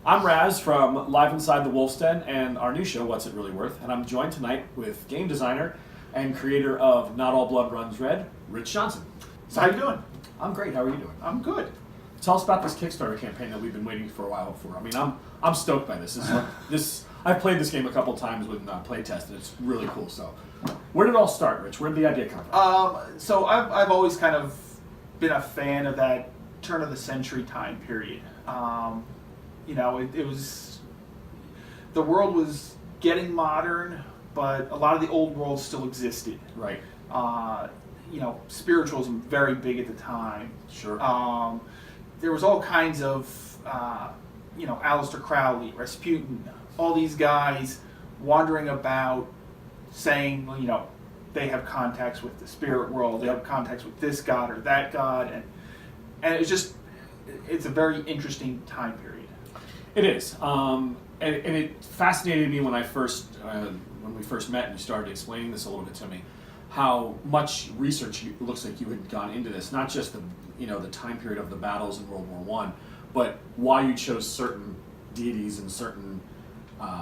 I'm Raz from Live Inside the Wolf's Den and our new show, What's It Really Worth? And I'm joined tonight with game designer and creator of Not All Blood Runs Red, Rich Johnson. So how you doing? I'm great. How are you doing? I'm good. Tell us about this Kickstarter campaign that we've been waiting for a while for. I mean, I'm stoked by this. I've played this game a couple times with playtest, and it's really cool. So, where did it all start, Rich? Where did the idea come from? So I've always kind of been a fan of that turn of the century time period. It was, the world was getting modern, but a lot of the old world still existed. Right. Spiritualism very big at the time. Sure. There was all kinds of, Aleister Crowley, Rasputin, all these guys wandering about saying, they have contacts with the spirit world, they have contacts with this god or that god, and it's a very interesting time period. It is, and it fascinated me when we first met and you started explaining this a little bit to me, how much research it looks like you had gone into this, not just the time period of the battles in World War I, but why you chose certain deities and certain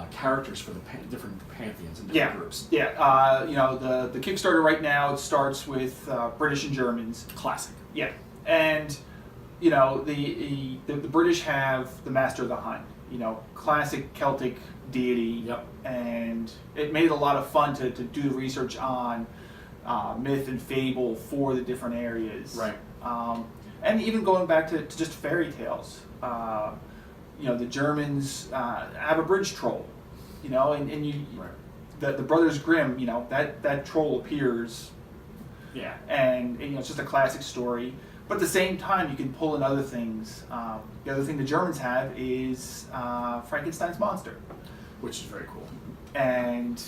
characters for the different pantheons and different groups. Yeah, the Kickstarter right now, it starts with British and Germans. Classic. Yeah, and the British have the Master of the Hunt, classic Celtic deity. Yep. And it made it a lot of fun to do the research on myth and fable for the different areas. Right. And even going back to just fairy tales. The Germans have a bridge troll, and Right. the Brothers Grimm, that troll appears. Yeah. And it's just a classic story. But at the same time, you can pull in other things. The other thing the Germans have is Frankenstein's monster. Which is very cool. And,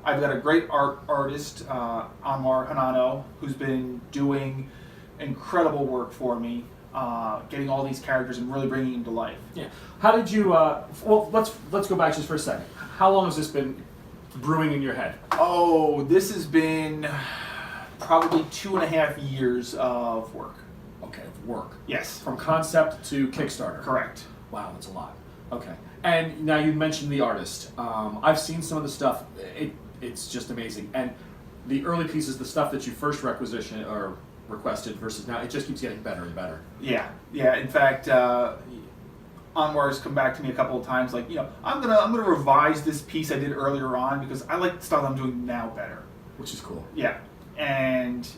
I've got a great artist, Anwar Hanano, who's been doing incredible work for me, getting all these characters and really bringing them to life. Yeah. How did you, let's go back just for a second. How long has this been brewing in your head? Oh, this has been probably 2.5 years of work. Okay, work. Yes. From concept to Kickstarter. Correct. Wow, that's a lot. Okay. And now you mentioned the artist. I've seen some of the stuff. It's just amazing. And the early pieces, the stuff that you first requested versus now, it just keeps getting better and better. Yeah. In fact, Anwar's come back to me a couple of times, like, I'm gonna revise this piece I did earlier on because I like the style I'm doing now better. Which is cool. Yeah. And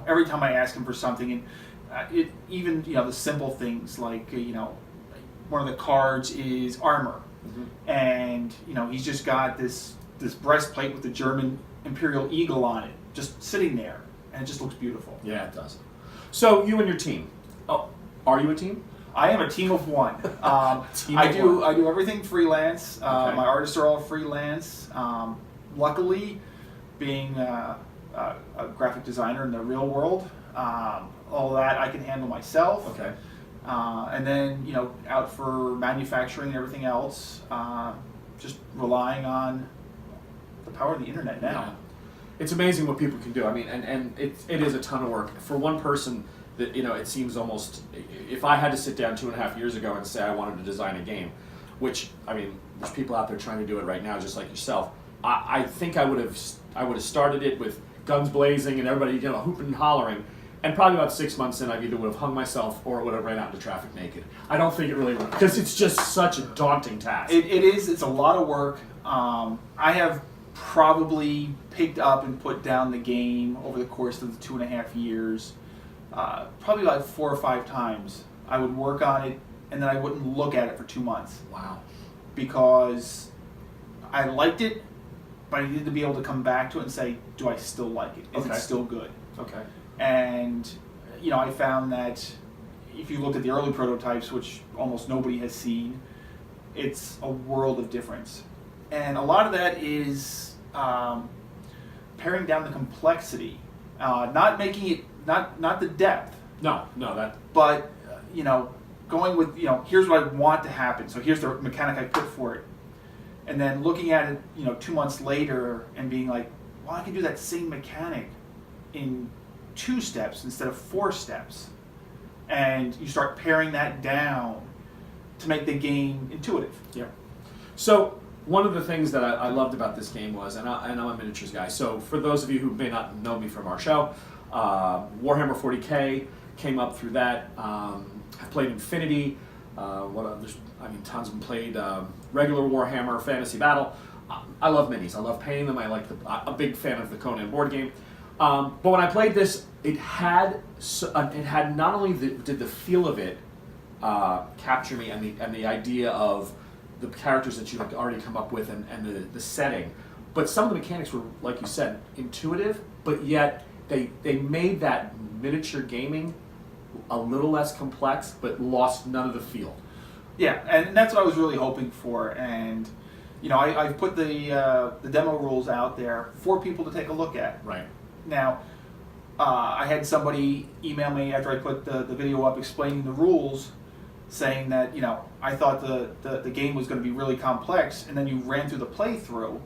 every time I ask him for something, and even the simple things like one of the cards is armor, and he's just got this breastplate with the German Imperial Eagle on it, just sitting there, and it just looks beautiful. Yeah, it does. So you and your team. Oh, are you a team? I am a team of one. I do everything freelance. Okay. My artists are all freelance. Luckily, being a graphic designer in the real world, all that I can handle myself. Okay. And then, out for manufacturing and everything else, just relying on the power of the internet now. Yeah. It's amazing what people can do. I mean, and it is a ton of work. For one person, that it seems almost, if I had to sit down 2.5 years ago and say I wanted to design a game, which, there's people out there trying to do it right now, just like yourself, I think I would have started it with guns blazing and everybody, hooping and hollering. And probably about 6 months in, I either would have hung myself or would have ran out into traffic naked. I don't think it really would, because it's just such a daunting task. It is. It's a lot of work. I have probably picked up and put down the game over the course of the 2.5 years, probably like 4 or 5 times. I would work on it, and then I wouldn't look at it for 2 months. Wow. Because I liked it, but I needed to be able to come back to it and say, do I still like it? Is it still good? Okay. And, I found that if you look at the early prototypes, which almost nobody has seen, it's a world of difference. And a lot of that is paring down the complexity, not making it, not the depth. No, that. But, going with, here's what I want to happen, so here's the mechanic I put for it. And then looking at it, 2 months later and being like, well, I can do that same mechanic in 2 steps instead of 4 steps. And you start paring that down to make the game intuitive. Yeah. So one of the things that I loved about this game was, and I'm a miniatures guy, so for those of you who may not know me from our show, Warhammer 40K came up through that. I've played Infinity. What others? I mean, tons of them played regular Warhammer, Fantasy Battle. I love minis. I love painting them. I'm a big fan of the Conan board game. But when I played this, it had not only did the feel of it capture me, and the idea of the characters that you had already come up with, and the setting, but some of the mechanics were, like you said, intuitive, but yet they made that miniature gaming a little less complex, but lost none of the feel. Yeah, and that's what I was really hoping for. And I've put the demo rules out there for people to take a look at. Right. Now, I had somebody email me after I put the video up explaining the rules, saying that I thought the game was going to be really complex, and then you ran through the playthrough,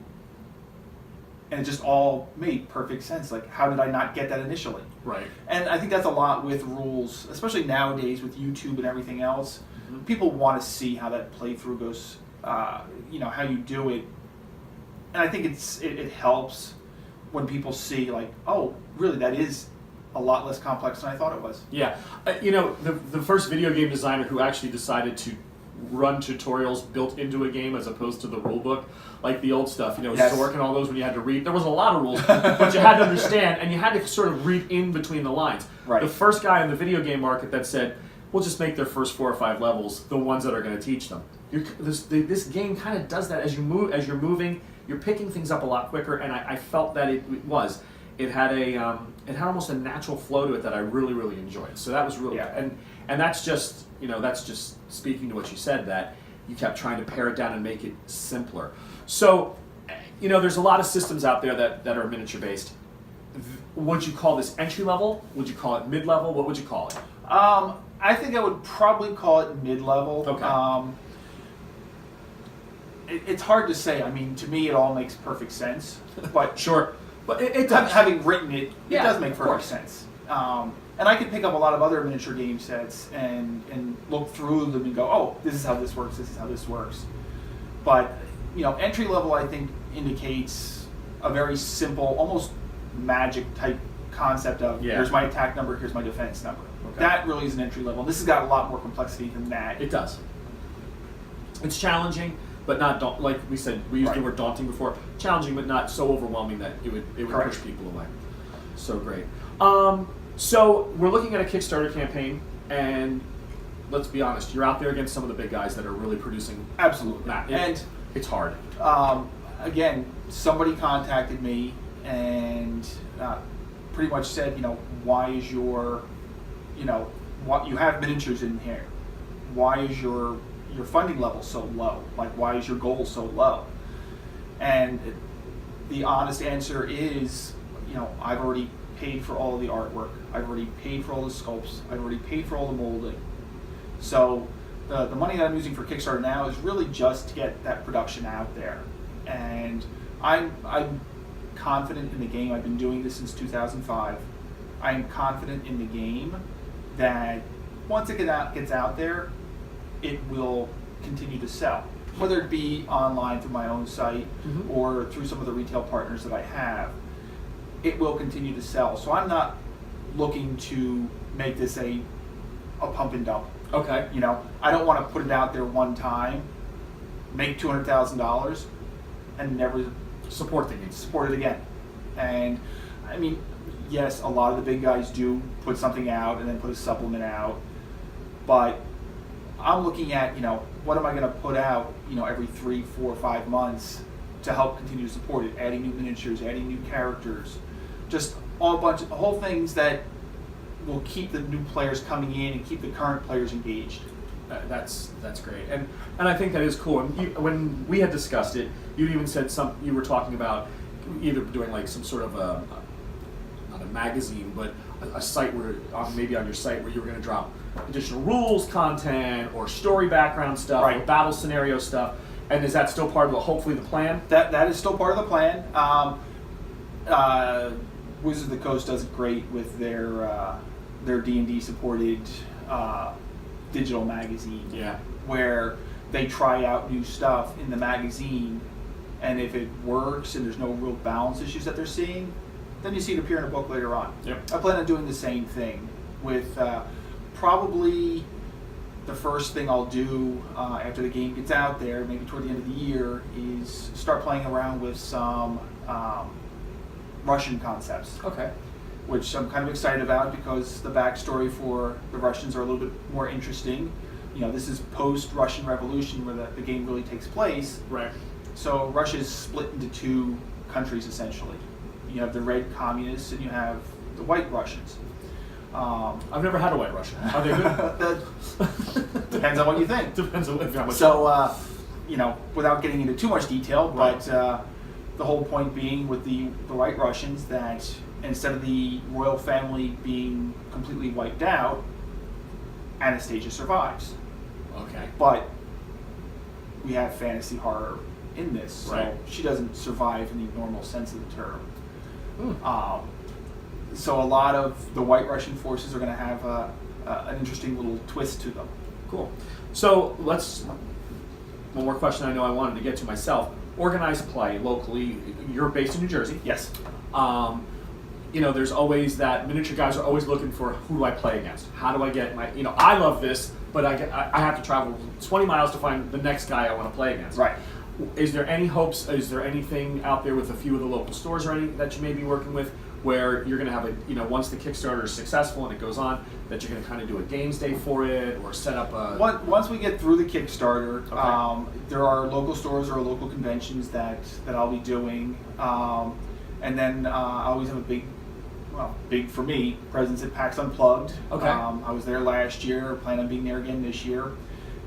and it just all made perfect sense. Like, how did I not get that initially? Right. And I think that's a lot with rules, especially nowadays with YouTube and everything else. Mm-hmm. People want to see how that playthrough goes, how you do it. And I think it helps when people see, like, oh, really, that is a lot less complex than I thought it was. Yeah. The first video game designer who actually decided to run tutorials built into a game as opposed to the rule book, like the old stuff, Yes. Zork and all those when you had to read. There was a lot of rules, but you had to understand, and you had to sort of read in between the lines. Right. The first guy in the video game market that said, we'll just make their first 4 or 5 levels the ones that are going to teach them. This game kind of does that as you're moving, you're picking things up a lot quicker, and I felt that it had almost a natural flow to it that I really, really enjoyed. So that was really good. And that's just speaking to what you said, that you kept trying to pare it down and make it simpler. So, there's a lot of systems out there that are miniature based. Would you call this entry level? Would you call it mid level? What would you call it? I think I would probably call it mid level. Okay. It's hard to say. I mean, to me, it all makes perfect sense. But sure. But it does. Having written it, it does make perfect course. sense. And I could pick up a lot of other miniature game sets and look through them and go, oh, this is how this works, this is how this works. But, entry level, I think, indicates a very simple, almost magic type concept of here's my attack number, here's my defense number. Okay. That really is an entry level. This has got a lot more complexity than that. It does. It's challenging, but not like we said. We used the word daunting before. Challenging, but not so overwhelming that it would push people away. So great. So we're looking at a Kickstarter campaign, and let's be honest, you're out there against some of the big guys that are really producing. Absolutely. And it's hard. Again, somebody contacted me and pretty much said, why is your, what you have miniatures in here? Why is your funding level so low? Like, why is your goal so low? And the honest answer is, I've already paid for all of the artwork. I've already paid for all the sculpts. I've already paid for all the molding. So the money that I'm using for Kickstarter now is really just to get that production out there. And I'm confident in the game. I've been doing this since 2005. I'm confident in the game that once it gets out there, it will continue to sell. Whether it be online through my own site or through some of the retail partners that I have, it will continue to sell. So I'm not looking to make this a pump and dump. Okay. I don't want to put it out there one time, make $200,000, and never support it again. And I mean, yes, a lot of the big guys do put something out and then put a supplement out, but I'm looking at, what am I going to put out, every 3, 4, 5 months to help continue to support it, adding new miniatures, adding new characters, just a whole things that will keep the new players coming in and keep the current players engaged. That's great, and I think that is cool. And when we had discussed it, you even said you were talking about either doing like some sort of not a magazine, but a site where maybe on your site where you were going to drop additional rules content or story background stuff or battle scenario stuff. And is that still part of hopefully the plan? That is still part of the plan. Wizards of the Coast does great with their D&D supported digital magazine. Yeah. where they try out new stuff in the magazine, and if it works and there's no real balance issues that they're seeing, then you see it appear in a book later on. Yep. I plan on doing the same thing with probably the first thing I'll do after the game gets out there, maybe toward the end of the year, is start playing around with some Russian concepts. Okay. Which I'm kind of excited about because the backstory for the Russians are a little bit more interesting. You know, this is post-Russian Revolution where the game really takes place. Right. So Russia is split into two countries essentially. You have the red communists and you have the white Russians. I've never had a white Russian. Are they good? Depends on what you think. Depends on how much. So, you know, without getting into too much detail, but the whole point being with the white Russians that instead of the royal family being completely wiped out, Anastasia survives. Okay. But we have fantasy horror in this, so Right. she doesn't survive in the normal sense of the term. So a lot of the white Russian forces are going to have an interesting little twist to them. Cool. So let's. One more question I know I wanted to get to myself. Organized play locally. You're based in New Jersey. Yes. You know, there's always that miniature guys are always looking for who do I play against? How do I get my? You know, I love this, but I have to travel 20 miles to find the next guy I want to play against. Right. Is there any hopes? Is there anything out there with a few of the local stores or any that you may be working with where you're going to have a, you know, once the Kickstarter is successful and it goes on, that you're going to kind of do a games day for it or set up a... Once we get through the Kickstarter, Okay. There are local stores or local conventions that I'll be doing. And then I always have a big for me, presence at PAX Unplugged. Okay. I was there last year, plan on being there again this year.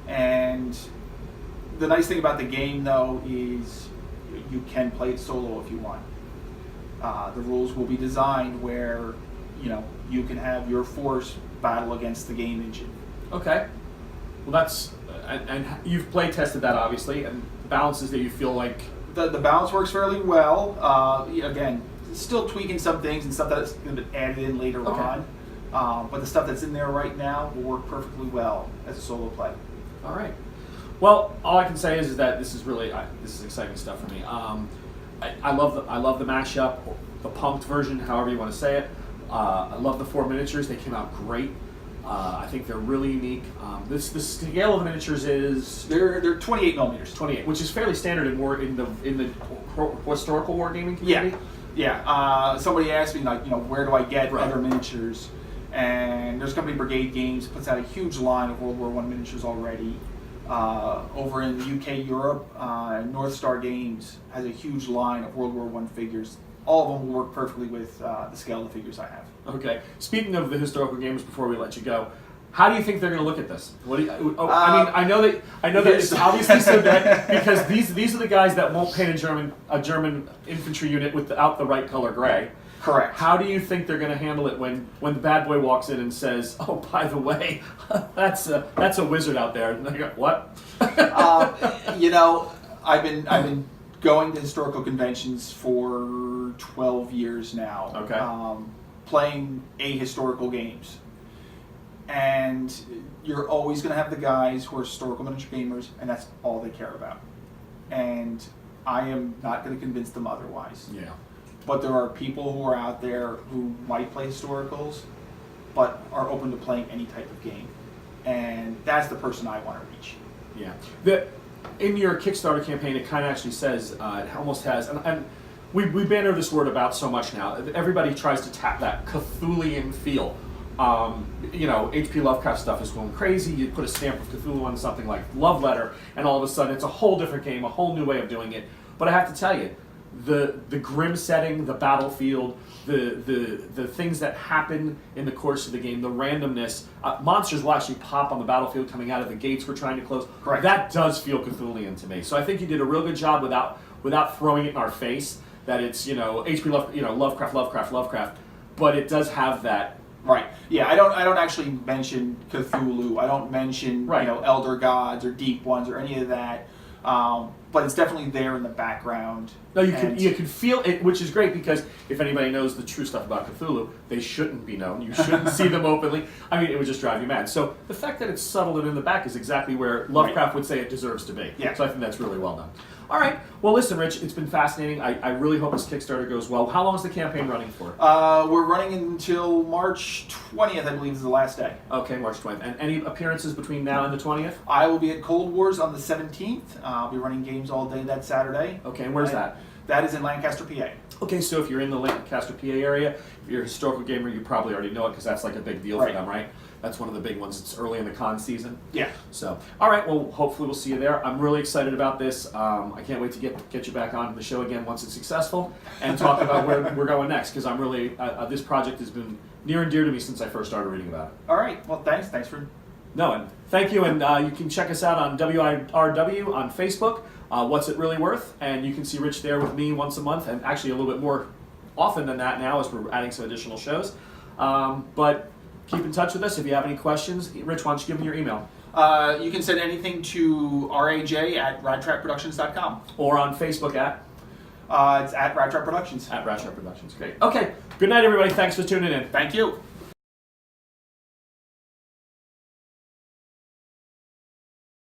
And the nice thing about the game, though, is you can play it solo if you want. The rules will be designed where, you know, you can have your force battle against the game engine. Okay. Well, that's... And you've play tested that, obviously, and balances that you feel like... The balance works fairly well. Again, still tweaking some things and stuff that's going to be added in later Okay. on. But the stuff that's in there right now will work perfectly well as a solo play. All right. Well, all I can say is that this is really this is exciting stuff for me. I love the mashup, the pumped version, however you want to say it. I love the 4 miniatures; they came out great. I think they're really unique. The scale of the miniatures is They're 28 millimeters. 28, which is fairly standard in the historical wargaming community. Yeah. Somebody asked me, like, you know, where do I get Right. other miniatures? And there's a company, Brigade Games, puts out a huge line of World War I miniatures already. Over in the UK, Europe, North Star Games has a huge line of World War I figures. All of them will work perfectly with the scale of the figures I have. Okay. Speaking of the historical games, before we let you go, how do you think they're going to look at this? What do you? I mean, I know that it's obviously so that because these are the guys that won't paint a German infantry unit without the right color gray. Correct. How do you think they're going to handle it when the bad boy walks in and says, "Oh, by the way, that's a wizard out there"? And they go, "What?" You know, I've been going to historical conventions for 12 years now. Okay. Playing historical games. And you're always going to have the guys who are historical miniature gamers, and that's all they care about. And I am not going to convince them otherwise. Yeah. But there are people who are out there who might play historicals, but are open to playing any type of game. And that's the person I want to reach. Yeah. In your Kickstarter campaign, it kind of actually says, it almost has, and we banner this word about so much now. Everybody tries to tap that Cthulhian feel. You know, H.P. Lovecraft stuff is going crazy. You put a stamp of Cthulhu on something like Love Letter, and all of a sudden it's a whole different game, a whole new way of doing it. But I have to tell you, the grim setting, the battlefield, the things that happen in the course of the game, the randomness, monsters will actually pop on the battlefield coming out of the gates we're trying to close. Correct. That does feel Cthulhian to me. So I think you did a real good job without throwing it in our face that it's, you know, H.P. Lovecraft, but it does have that. Right. Yeah, I don't actually mention Cthulhu. I don't mention Right. Elder Gods or Deep Ones or any of that. But it's definitely there in the background. No, you can feel it, which is great because if anybody knows the true stuff about Cthulhu, they shouldn't be known. You shouldn't see them openly. I mean, it would just drive you mad. So the fact that it's subtle and in the back is exactly where Lovecraft would say it deserves to be. Yeah. So I think that's really well done. All right. Well, listen, Rich, it's been fascinating. I really hope this Kickstarter goes well. How long is the campaign running for? We're running until March 20th, I believe, is the last day. Okay, March 20th. And any appearances between now and the 20th? I will be at Cold Wars on the 17th. I'll be running games all day that Saturday. Okay, and where's that? That is in Lancaster, PA. Okay, so if you're in the Lancaster, PA area, if you're a historical gamer, you probably already know it because that's like a big deal for them, right? That's one of the big ones. It's early in the con season. Yeah. So, all right. Well, hopefully we'll see you there. I'm really excited about this. I can't wait to get you back on the show again once it's successful and talk about where we're going next because I'm really this project has been near and dear to me since I first started reading about it. All right. Well, thanks. Thanks for. No, and thank you. And you can check us out on WIRW on Facebook. What's It Really Worth? And you can see Rich there with me once a month, and actually a little bit more often than that now as we're adding some additional shows. But keep in touch with us if you have any questions. Rich, why don't you give me your email? You can send anything to raj@radtrapproductions.com. Or on Facebook at? It's at Radtrap Productions. At Radtrap Productions. Great. Okay. Good night, everybody. Thanks for tuning in. Thank you.